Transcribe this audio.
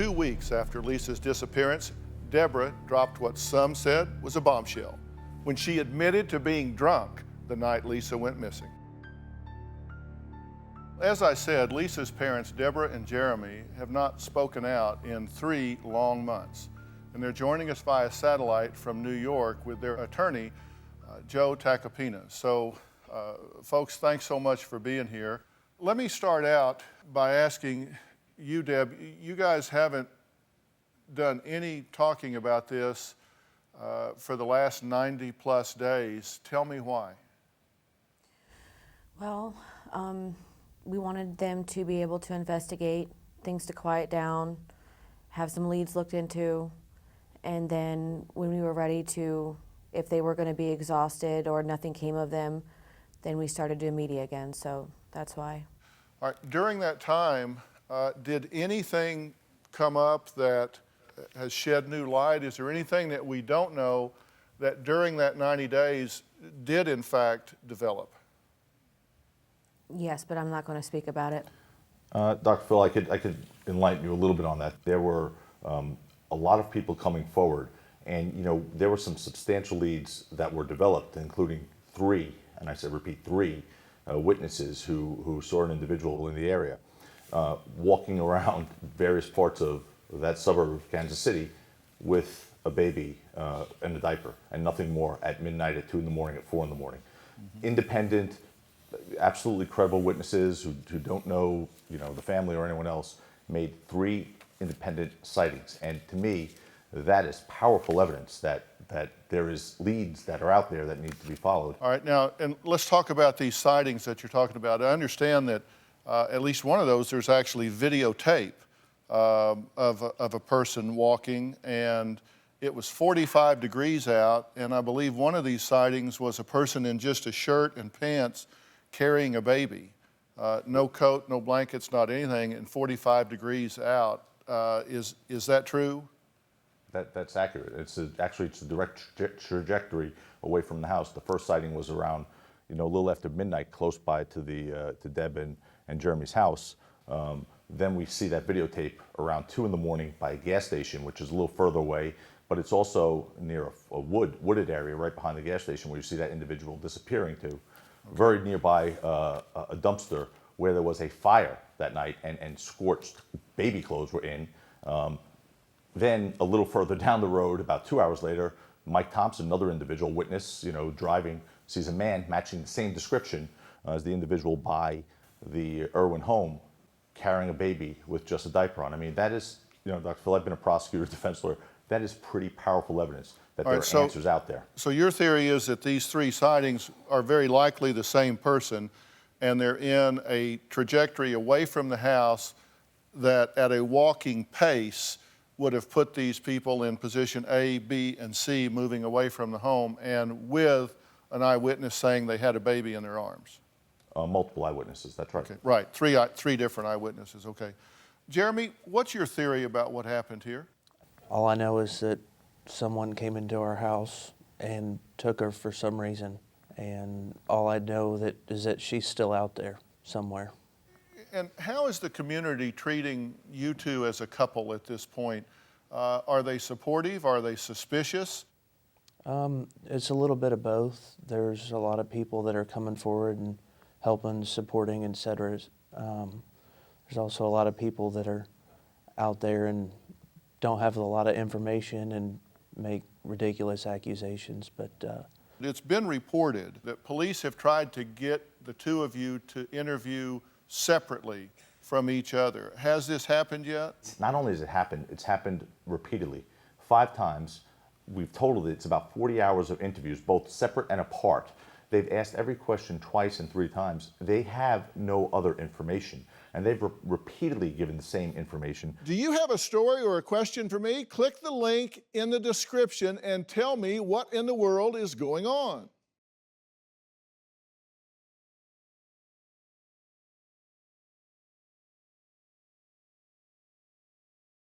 2 weeks after Lisa's disappearance, Deborah dropped what some said was a bombshell when she admitted to being drunk the night Lisa went missing. As I said, Lisa's parents, Deborah and Jeremy, have not spoken out in 3 long months. And they're joining us via satellite from New York with their attorney, Joe Tacopina. So, folks, thanks so much for being here. Let me start out by asking you, Deb, you guys haven't done any talking about this for the last 90 plus days. Tell me why. Well, we wanted them to be able to investigate, things to quiet down, have some leads looked into, and then when we were ready to, if they were going to be exhausted or nothing came of them, then we started doing media again, so that's why. All right, during that time, did anything come up that has shed new light? Is there anything that we don't know that during that 90 days did in fact develop? Yes, but I'm not going to speak about it. Dr. Phil, I could enlighten you a little bit on that. There were a lot of people coming forward, and there were some substantial leads that were developed, including 3, and I said repeat 3, witnesses who saw an individual in the area walking around various parts of that suburb of Kansas City with a baby in a diaper and nothing more at midnight, at 2 in the morning, at 4 in the morning. Mm-hmm. Independent, absolutely credible witnesses who don't know, the family or anyone else, made 3 independent sightings. And to me, that is powerful evidence that there is leads that are out there that need to be followed. All right, now, and let's talk about these sightings that you're talking about. I understand that at least one of those, there's actually videotape of a person walking, and it was 45 degrees out, and I believe one of these sightings was a person in just a shirt and pants carrying a baby. No coat, no blankets, not anything, and 45 degrees out. Is that true? That's accurate. It's a direct trajectory away from the house. The first sighting was around, a little after midnight, close by to Deb and Jeremy's house. Then we see that videotape around 2 in the morning by a gas station, which is a little further away, but it's also near a wooded area right behind the gas station where you see that individual disappearing to. Very nearby a dumpster where there was a fire that night and scorched baby clothes were in. Then a little further down the road, about 2 hours later, Mike Thompson, another individual witness, driving, sees a man matching the same description as the individual by the Irwin home, carrying a baby with just a diaper on. I mean, that is, Dr. Phil, I've been a prosecutor, defense lawyer. That is pretty powerful evidence that there are answers out there. So your theory is that these 3 sightings are very likely the same person, and they're in a trajectory away from the house that at a walking pace would have put these people in position A, B, and C, moving away from the home, and with an eyewitness saying they had a baby in their arms. Multiple eyewitnesses, that's right. Okay, right, 3 different eyewitnesses, okay. Jeremy, what's your theory about what happened here? All I know is that someone came into our house and took her for some reason, and all I know is that she's still out there somewhere. And how is the community treating you two as a couple at this point? Are they supportive? Are they suspicious? It's a little bit of both. There's a lot of people that are coming forward and helping, supporting, etc. There's also a lot of people that are out there and don't have a lot of information and make ridiculous accusations, but it's been reported that police have tried to get the 2 of you to interview separately from each other. Has this happened yet? Not only has it happened, it's happened repeatedly. 5 times. We've totaled it. It's about 40 hours of interviews, both separate and apart. They've asked every question twice and 3 times. They have no other information, and they've repeatedly given the same information. Do you have a story or a question for me? Click the link in the description and tell me what in the world is going on.